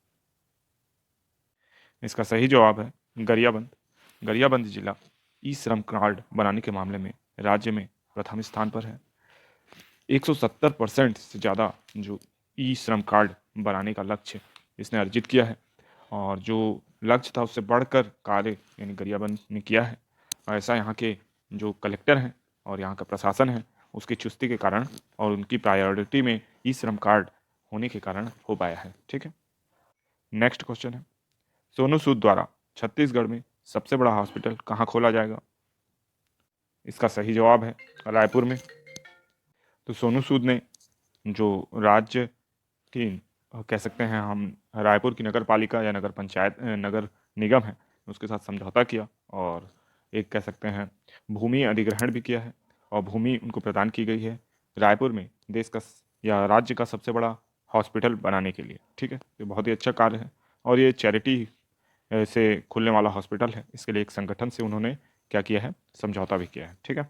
इसका सही जवाब है गरियाबंद। गरियाबंद जिला ई श्रम कार्ड बनाने के मामले में राज्य में प्रथम स्थान पर है। 170% से ज़्यादा जो ई श्रम कार्ड बनाने का लक्ष्य इसने अर्जित किया है और जो लक्ष्य था उससे बढ़कर कार्य यानी गरियाबंद ने किया है। ऐसा यहाँ के जो कलेक्टर हैं और यहाँ का प्रशासन है उसकी चुस्ती के कारण और उनकी प्रायोरिटी में ई श्रम कार्ड होने के कारण हो पाया है। ठीक है, नेक्स्ट क्वेश्चन है, सोनू सूद द्वारा छत्तीसगढ़ में सबसे बड़ा हॉस्पिटल कहाँ खोला जाएगा? इसका सही जवाब है रायपुर में। तो सोनू सूद ने जो राज्य की कह सकते हैं हम रायपुर की नगर पालिका या नगर पंचायत नगर निगम है उसके साथ समझौता किया और एक कह सकते हैं भूमि अधिग्रहण भी किया है और भूमि उनको प्रदान की गई है रायपुर में देश का या राज्य का सबसे बड़ा हॉस्पिटल बनाने के लिए। ठीक है, ये बहुत ही अच्छा कार्य है और ये चैरिटी से खुलने वाला हॉस्पिटल है। इसके लिए एक संगठन से उन्होंने क्या किया है, समझौता भी किया है। ठीक है,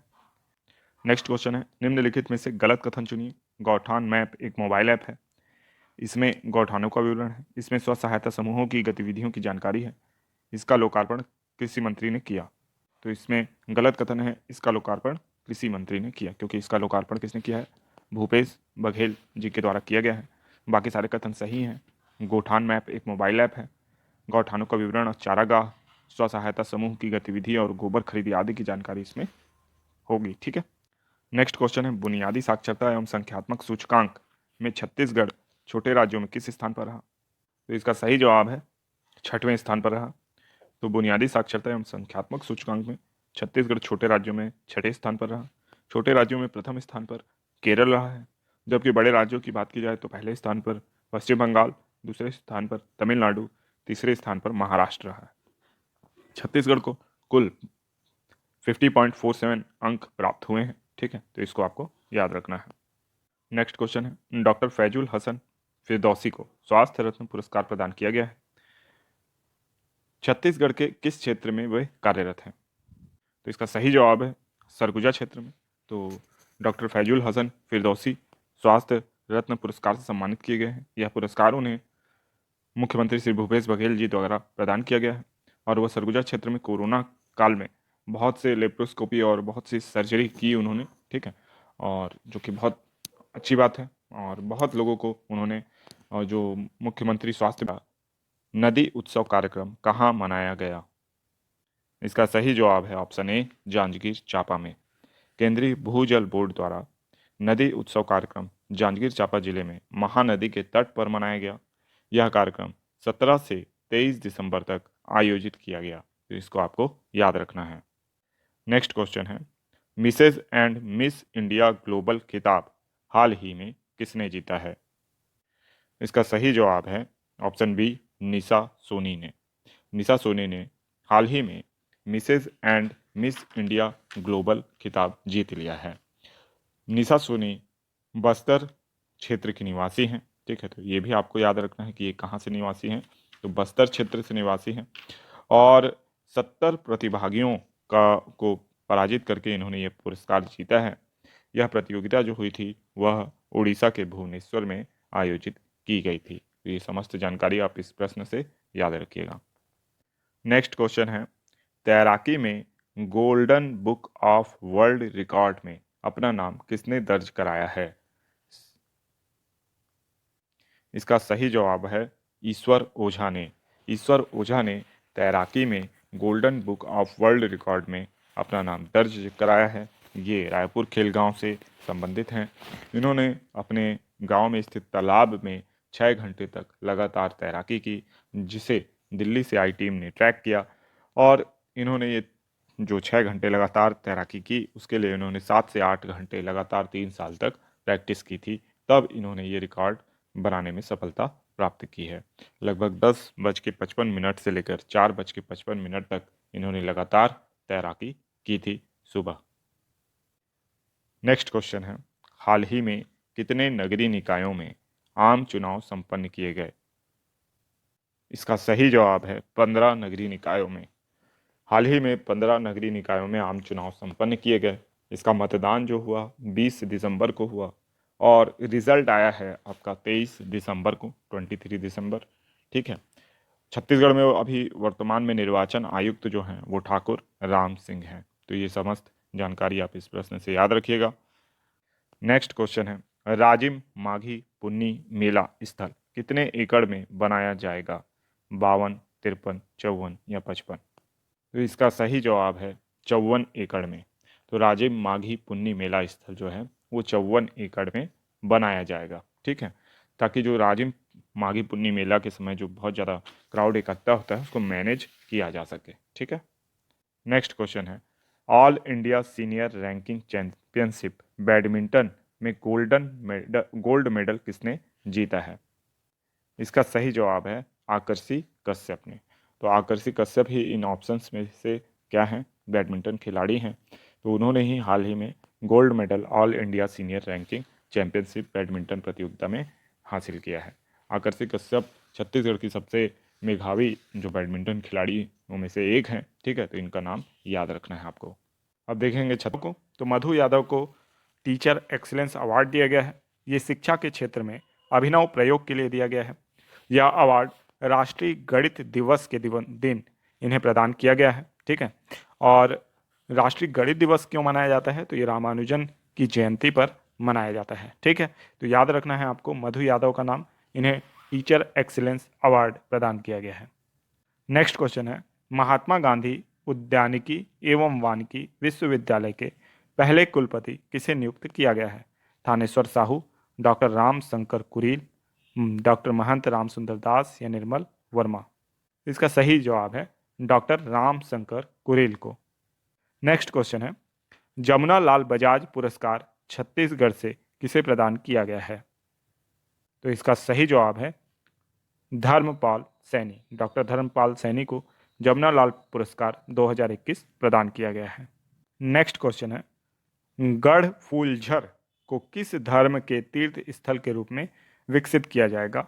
नेक्स्ट क्वेश्चन है, निम्नलिखित में से गलत कथन चुनिए। गौठान मैप एक मोबाइल ऐप है, इसमें गौठानों का विवरण है, इसमें स्व सहायता समूहों की गतिविधियों की जानकारी है, इसका लोकार्पण कृषि मंत्री ने किया। तो इसमें गलत कथन है, इसका लोकार्पण कृषि मंत्री ने किया, क्योंकि इसका लोकार्पण किसने किया है? भूपेश बघेल जी के द्वारा किया गया है। बाकी सारे कथन सही हैं। गौठान मैप एक मोबाइल ऐप है, गौठानों का विवरण और चारागाह, स्व सहायता समूह की गतिविधि और गोबर खरीदी आदि की जानकारी इसमें होगी। ठीक है, नेक्स्ट क्वेश्चन है, बुनियादी साक्षरता एवं संख्यात्मक सूचकांक में छत्तीसगढ़ छोटे राज्यों में किस स्थान पर रहा? तो इसका सही जवाब है 6वें स्थान पर रहा। तो बुनियादी साक्षरता एवं संख्यात्मक सूचकांक में छत्तीसगढ़ छोटे राज्यों में 6ठे स्थान पर रहा। छोटे राज्यों में प्रथम स्थान पर केरल रहा है, जबकि बड़े राज्यों की बात की जाए तो पहले स्थान पर पश्चिम बंगाल, दूसरे स्थान पर तमिलनाडु, तीसरे स्थान पर महाराष्ट्र रहा है। छत्तीसगढ़ को कुल 50.47 अंक प्राप्त हुए हैं। ठीक है, तो इसको आपको याद रखना है। नेक्स्ट क्वेश्चन है, डॉक्टर फैजुल हसन फिरदौसी को स्वास्थ्य रत्न पुरस्कार प्रदान किया गया है, छत्तीसगढ़ के किस क्षेत्र में वे कार्यरत हैं? तो इसका सही जवाब है सरगुजा क्षेत्र में। तो डॉक्टर फैजुल हसन फिरदौसी स्वास्थ्य रत्न पुरस्कार से सम्मानित किए गए हैं। यह पुरस्कार उन्हें मुख्यमंत्री श्री भूपेश बघेल जी द्वारा प्रदान किया गया है और वह सरगुजा क्षेत्र में कोरोना काल में बहुत से लेप्रोस्कोपी और बहुत सी सर्जरी की उन्होंने। ठीक है, और जो कि बहुत अच्छी बात है और बहुत लोगों को उन्होंने जो मुख्यमंत्री स्वास्थ्य नदी उत्सव कार्यक्रम कहाँ मनाया गया? इसका सही जवाब है ऑप्शन ए, जांजगीर चांपा में। केंद्रीय भूजल बोर्ड द्वारा नदी उत्सव कार्यक्रम जांजगीर चांपा जिले में महानदी के तट पर मनाया गया। यह कार्यक्रम 17 से 23 दिसंबर तक आयोजित किया गया, तो इसको आपको याद रखना है। नेक्स्ट क्वेश्चन है, Mrs and Miss India global खिताब हाल ही में किसने जीता है? इसका सही जवाब है ऑप्शन बी, निशा सोनी ने। निशा सोनी ने हाल ही में Mrs and Miss India global खिताब जीत लिया है। निशा सोनी बस्तर क्षेत्र की निवासी हैं, ठीक है, तो ये भी आपको याद रखना है कि ये कहाँ से निवासी हैं, तो बस्तर क्षेत्र से निवासी हैं। और 70 प्रतिभागियों को पराजित करके इन्होंने ये पुरस्कार जीता है। यह प्रतियोगिता जो हुई थी वह उड़ीसा के भुवनेश्वर में आयोजित की गई थी। तो ये समस्त जानकारी आप इस प्रश्न से याद रखिएगा। नेक्स्ट क्वेश्चन है, तैराकी में golden book of world record में अपना नाम किसने दर्ज कराया है? इसका सही जवाब है ईश्वर ओझा ने। ईश्वर ओझा ने तैराकी में golden book of world record में अपना नाम दर्ज कराया है। ये रायपुर खेल गांव से संबंधित हैं। इन्होंने अपने गांव में स्थित तालाब में 6 घंटे तक लगातार तैराकी की, जिसे दिल्ली से आई टीम ने ट्रैक किया। और इन्होंने ये जो 6 घंटे लगातार तैराकी की, उसके लिए इन्होंने 7 से 8 घंटे लगातार 3 साल तक प्रैक्टिस की थी। तब इन्होंने ये रिकॉर्ड बनाने में सफलता प्राप्त की है। लगभग 10:55 से लेकर 4:55 तक इन्होंने लगातार तैराकी की थी सुबह। नेक्स्ट क्वेश्चन है, हाल ही में कितने नगरीय निकायों में आम चुनाव संपन्न किए गए? इसका सही जवाब है 15 नगरीय निकायों में। हाल ही में 15 नगरीय निकायों में आम चुनाव संपन्न किए गए। इसका मतदान जो हुआ 20 दिसंबर को हुआ और रिजल्ट आया है आपका 23 दिसंबर को, 23 दिसंबर, ठीक है। छत्तीसगढ़ में अभी वर्तमान में निर्वाचन आयुक्त जो हैं वो ठाकुर राम सिंह हैं। तो ये समस्त जानकारी आप इस प्रश्न से याद रखिएगा। नेक्स्ट क्वेश्चन है, राजिम माघी पुन्नी मेला स्थल कितने एकड़ में बनाया जाएगा? 52, 53, 54 या 55? तो इसका सही जवाब है 54 एकड़ में। तो राजिम माघी पुन्नी मेला स्थल जो है वो 54 एकड़ में बनाया जाएगा, ठीक है, ताकि जो राजिम माघी पुन्नी मेला के समय जो बहुत ज़्यादा क्राउड इकट्ठा होता है उसको मैनेज किया जा सके, ठीक है। नेक्स्ट क्वेश्चन है, all India senior ranking championship badminton में गोल्ड मेडल किसने जीता है? इसका सही जवाब है आकर्षि कश्यप ने। तो आकर्षि कश्यप ही इन ऑप्शंस में से क्या हैं? बैडमिंटन खिलाड़ी हैं। तो उन्होंने ही हाल ही में gold medal all India senior ranking championship badminton प्रतियोगिता में हासिल किया है। आकर्षि कश्यप छत्तीसगढ़ की सबसे मेधावी जो बैडमिंटन खिलाड़ियों में से एक हैं, ठीक है, तो इनका नाम याद रखना है आपको। अब देखेंगे छत्तीसगढ़ को, तो मधु यादव को टीचर एक्सीलेंस अवार्ड दिया गया है। ये शिक्षा के क्षेत्र में अभिनव प्रयोग के लिए दिया गया है। यह अवार्ड राष्ट्रीय गणित दिवस के दिन इन्हें प्रदान किया गया है, ठीक है। और राष्ट्रीय गणित दिवस क्यों मनाया जाता है? तो ये रामानुजन की जयंती पर मनाया जाता है, ठीक है। तो याद रखना है आपको मधु यादव का नाम, इन्हें टीचर एक्सीलेंस अवार्ड प्रदान किया गया है। नेक्स्ट क्वेश्चन है, महात्मा गांधी उद्यानिकी एवं वानिकी विश्वविद्यालय के पहले कुलपति किसे नियुक्त किया गया है? थानेश्वर साहू, डॉक्टर राम शंकर कुरील, डॉक्टर महंत राम सुंदर दास या निर्मल वर्मा? इसका सही जवाब है डॉक्टर राम शंकर कुरील को। नेक्स्ट क्वेश्चन है, जमुना लाल बजाज पुरस्कार छत्तीसगढ़ से किसे प्रदान किया गया है? तो इसका सही जवाब है धर्मपाल सैनी। डॉक्टर धर्मपाल सैनी को जमुना लाल पुरस्कार 2021 प्रदान किया गया है। नेक्स्ट क्वेश्चन है, गढ़ फूलझर को किस धर्म के तीर्थ स्थल के रूप में विकसित किया जाएगा?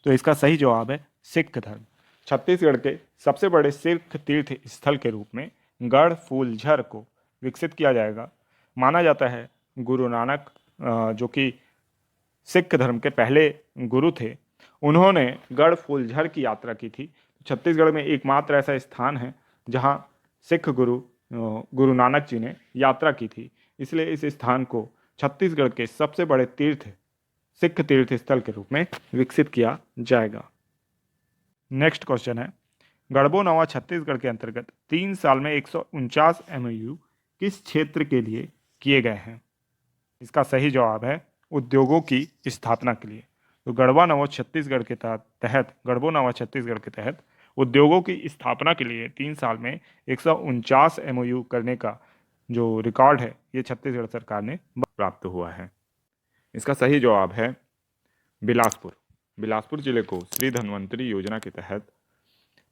तो इसका सही जवाब है सिख धर्म। छत्तीसगढ़ के सबसे बड़े सिख तीर्थ स्थल के रूप में गढ़ फूलझर को विकसित किया जाएगा। माना जाता है गुरु नानक जो कि सिख धर्म के पहले गुरु थे, उन्होंने गढ़ फूलझर की यात्रा की थी। छत्तीसगढ़ में एकमात्र ऐसा स्थान है जहां सिख गुरु नानक जी ने यात्रा की थी, इसलिए इस स्थान को छत्तीसगढ़ के सबसे बड़े सिख तीर्थ स्थल के रूप में विकसित किया जाएगा। नेक्स्ट क्वेश्चन है, गढ़बो नवा छत्तीसगढ़ के अंतर्गत 3 साल में 149 MOU किस क्षेत्र के लिए किए गए हैं? इसका सही जवाब है उद्योगों की स्थापना के लिए। तो गढ़वा नवा छत्तीसगढ़ के तहत गढ़बो नवा छत्तीसगढ़ के तहत उद्योगों की स्थापना के लिए 3 साल में 149 MOU करने का जो रिकॉर्ड है ये छत्तीसगढ़ सरकार ने प्राप्त हुआ है। इसका सही जवाब है बिलासपुर। बिलासपुर जिले को श्री धन्वंतरी योजना के तहत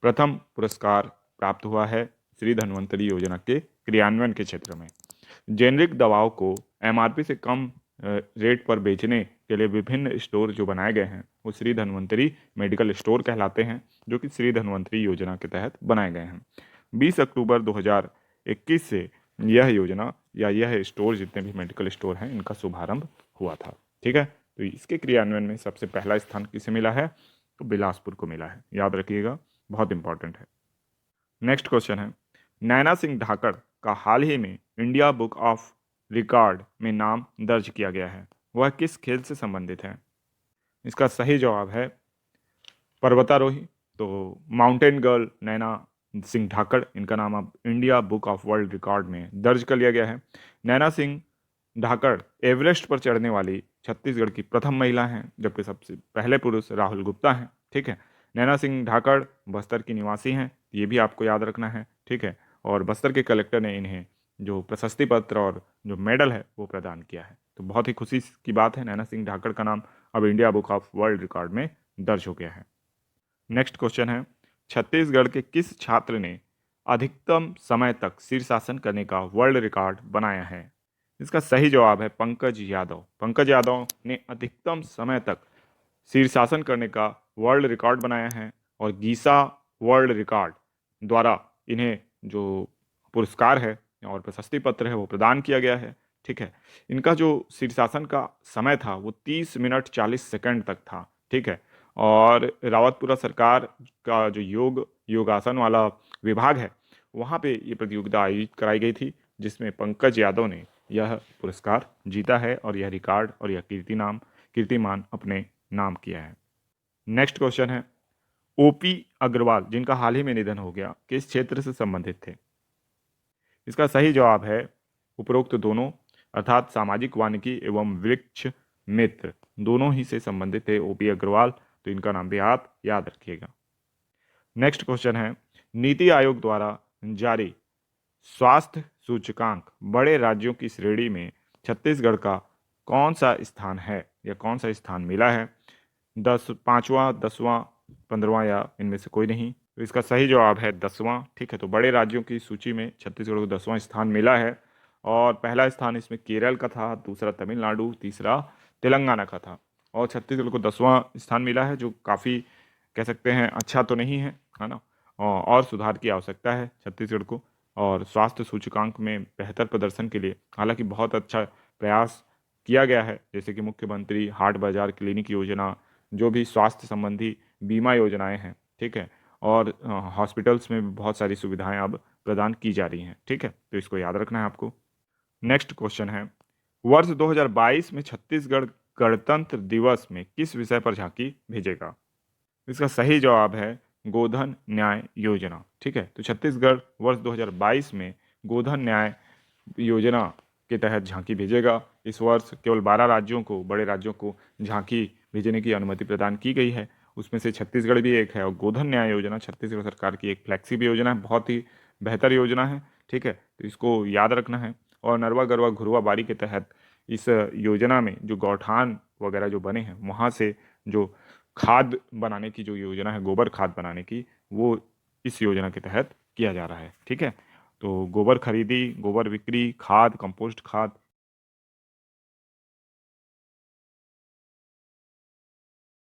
प्रथम पुरस्कार प्राप्त हुआ है श्री धन्वंतरी योजना के क्रियान्वयन के क्षेत्र में। जेनरिक दवाओं को MRP से कम रेट पर बेचने के लिए विभिन्न स्टोर जो बनाए गए हैं वो श्री धन्वंतरी मेडिकल स्टोर कहलाते हैं, जो कि श्री धन्वंतरी योजना के तहत बनाए गए हैं। 20 अक्टूबर 2021 से यह योजना या यह स्टोर जितने भी मेडिकल स्टोर हैं इनका शुभारंभ हुआ था। ठीक है, तो इसके क्रियान्वयन में सबसे पहला स्थान किसे मिला है? तो बिलासपुर को मिला है, याद रखिएगा, बहुत इंपॉर्टेंट है। नेक्स्ट क्वेश्चन है, नैना सिंह ढाकड़ का हाल ही में इंडिया बुक ऑफ रिकॉर्ड में नाम दर्ज किया गया है, वह किस खेल से संबंधित है? इसका सही जवाब है पर्वतारोही। तो माउंटेन गर्ल नैना सिंह ढाकड़, इनका नाम अब India book of world record में दर्ज कर लिया गया है। नैना सिंह ढाकड़ एवरेस्ट पर चढ़ने वाली छत्तीसगढ़ की प्रथम महिला हैं, जबकि सबसे पहले पुरुष राहुल गुप्ता हैं। ठीक है, नैना सिंह ढाकड़ बस्तर की निवासी हैं, ये भी आपको याद रखना है। ठीक है, और बस्तर के कलेक्टर ने इन्हें जो प्रशस्ति पत्र और जो मेडल है वो प्रदान किया है। तो बहुत ही खुशी की बात है, नैना सिंह ढाकड़ का नाम अब India book of world record में दर्ज हो गया है। नेक्स्ट क्वेश्चन है, छत्तीसगढ़ के किस छात्र ने अधिकतम समय तक शीर्षासन करने का वर्ल्ड रिकॉर्ड बनाया है? इसका सही जवाब है पंकज यादव। पंकज यादव ने अधिकतम समय तक शीर्षासन करने का वर्ल्ड रिकॉर्ड बनाया है और गीसा वर्ल्ड रिकॉर्ड द्वारा इन्हें जो पुरस्कार है और प्रशस्ति पत्र है वो प्रदान किया गया है। ठीक है, इनका जो शीर्षासन का समय था वो 30 मिनट 40 सेकंड तक था। ठीक है, और रावतपुरा सरकार का जो योगासन वाला विभाग है वहाँ पे ये प्रतियोगिता आयोजित कराई गई थी, जिसमें पंकज यादव ने यह पुरस्कार जीता है और यह रिकॉर्ड और यह कीर्तिमान अपने नाम किया है। नेक्स्ट क्वेश्चन है, OP अग्रवाल जिनका हाल ही में निधन हो गया किस क्षेत्र से संबंधित थे? इसका सही जवाब है उपरोक्त दोनों, अर्थात सामाजिक वानिकी एवं वृक्ष मित्र दोनों ही से संबंधित थे OP अग्रवाल, तो इनका नाम भी आप याद रखिएगा। नेक्स्ट क्वेश्चन है, नीति आयोग द्वारा जारी स्वास्थ्य सूचकांक बड़े राज्यों की श्रेणी में छत्तीसगढ़ का कौन सा स्थान है या कौन सा स्थान मिला है? 5वां, 10वां, 15वां या इनमें से कोई नहीं? तो इसका सही जवाब है 10वां। ठीक है, तो बड़े राज्यों की सूची में छत्तीसगढ़ को 10वां स्थान मिला है और पहला स्थान इसमें केरल का था, दूसरा तमिलनाडु, तीसरा तेलंगाना का था और छत्तीसगढ़ को 10वां स्थान मिला है, जो काफ़ी कह सकते हैं अच्छा तो नहीं है ना, और सुधार की आवश्यकता है छत्तीसगढ़ को। और स्वास्थ्य सूचकांक में बेहतर प्रदर्शन के लिए हालांकि बहुत अच्छा प्रयास किया गया है, जैसे कि मुख्यमंत्री हाट बाजार क्लिनिक योजना, जो भी स्वास्थ्य संबंधी बीमा योजनाएं हैं। ठीक है, और हॉस्पिटल्स में भी बहुत सारी सुविधाएं अब प्रदान की जा रही हैं। ठीक है, तो इसको याद रखना है आपको। नेक्स्ट क्वेश्चन है, वर्ष 2022 में छत्तीसगढ़ गणतंत्र दिवस में किस विषय पर झांकी भेजेगा? इसका सही जवाब है गोधन न्याय योजना। ठीक है, तो छत्तीसगढ़ वर्ष 2022 में गोधन न्याय योजना के तहत झांकी भेजेगा। इस वर्ष केवल 12 राज्यों को, बड़े राज्यों को झांकी भेजने की अनुमति प्रदान की गई है, उसमें से छत्तीसगढ़ भी एक है। और गोधन न्याय योजना छत्तीसगढ़ सरकार की एक फ्लैगशिप योजना है, बहुत ही बेहतर योजना है। ठीक है, तो इसको याद रखना है। और नरवा गरवा घुरवा बाड़ी के तहत इस योजना में जो गौठान वगैरह जो बने हैं वहाँ से जो खाद बनाने की जो योजना है, गोबर खाद बनाने की, वो इस योजना के तहत किया जा रहा है। ठीक है, तो गोबर खरीदी, गोबर बिक्री, खाद, कंपोस्ट खाद,